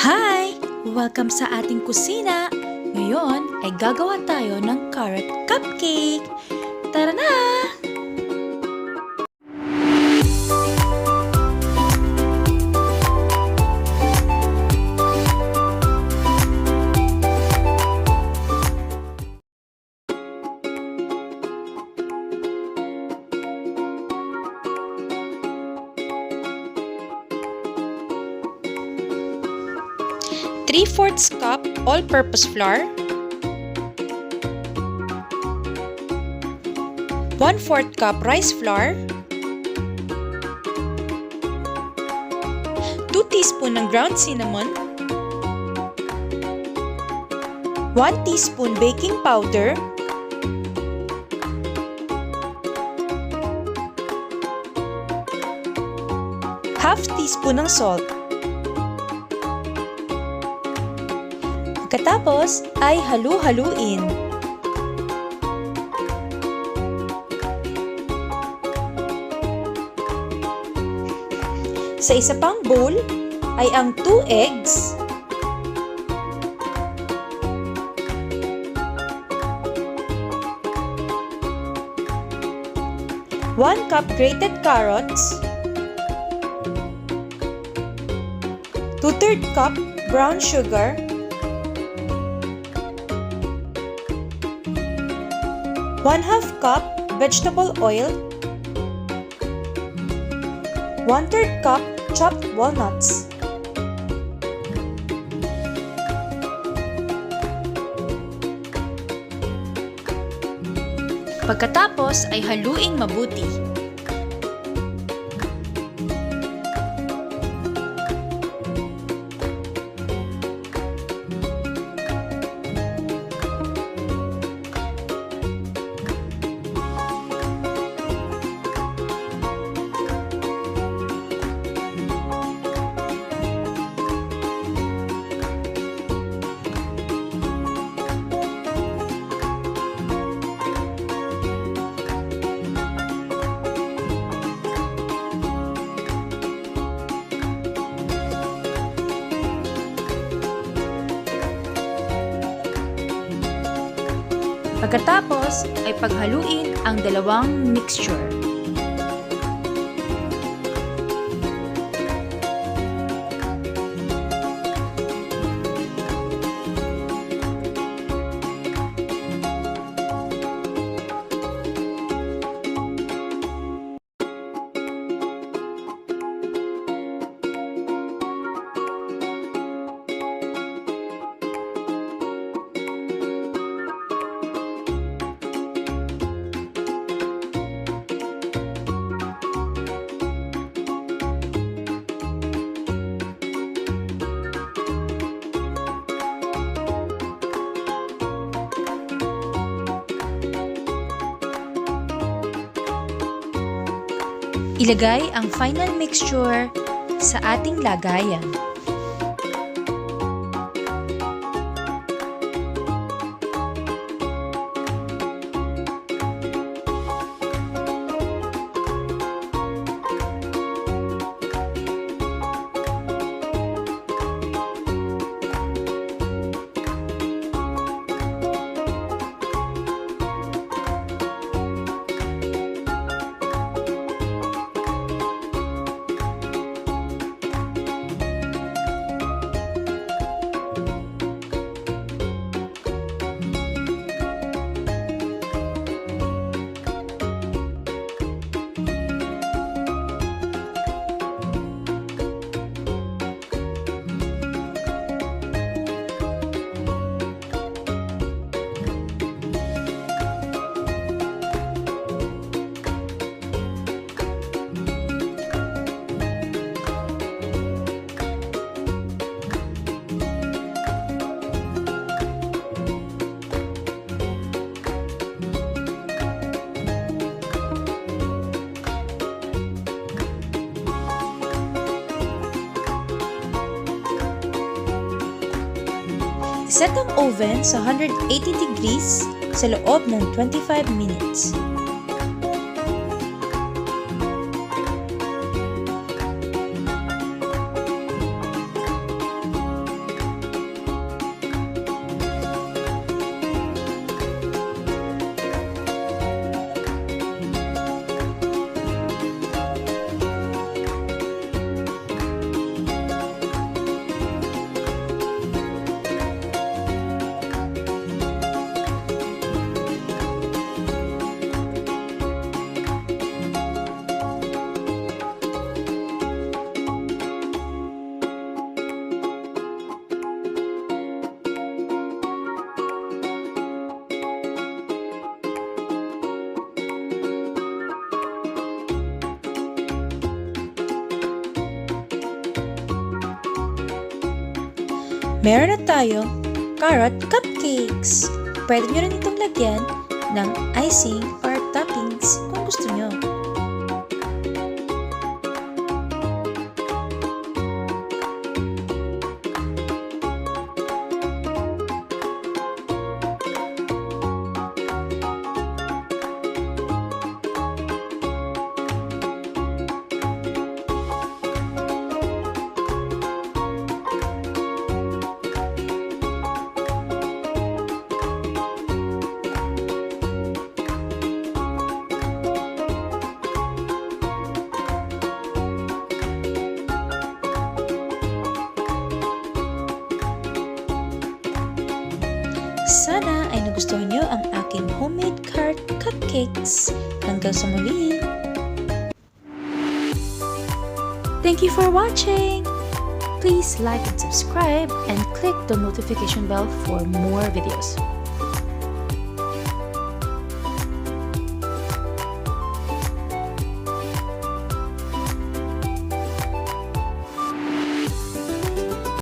Hi! Welcome sa ating kusina! Ngayon ay gagawa tayo ng carrot cupcake! Tara na! Three-fourths cup all-purpose flour, 1/4 cup rice flour, 2 teaspoon ng ground cinnamon, 1 teaspoon baking powder, 1/2 teaspoon ng salt. Pagkatapos ay halu-haluin. Sa isa pang bowl ay ang 2 eggs, one cup grated carrots, 2/3 cup brown sugar, 1/2 cup vegetable oil, 1/3 cup chopped walnuts. Pagkatapos ay haluing mabuti. Pagkatapos ay paghaluin ang dalawang mixture. Ilagay ang final mixture sa ating lagayan. Set ang oven sa 180 degrees sa loob ng 25 minutes. Meron na tayo carrot cupcakes. Pwede nyo rin itong lagyan ng icing or toppings kung gusto nyo. Sana ay nagustuhan nyo ang aking homemade carrot cupcakes. Hanggang sa muli! Thank you for watching! Please like and subscribe and click the notification bell for more videos.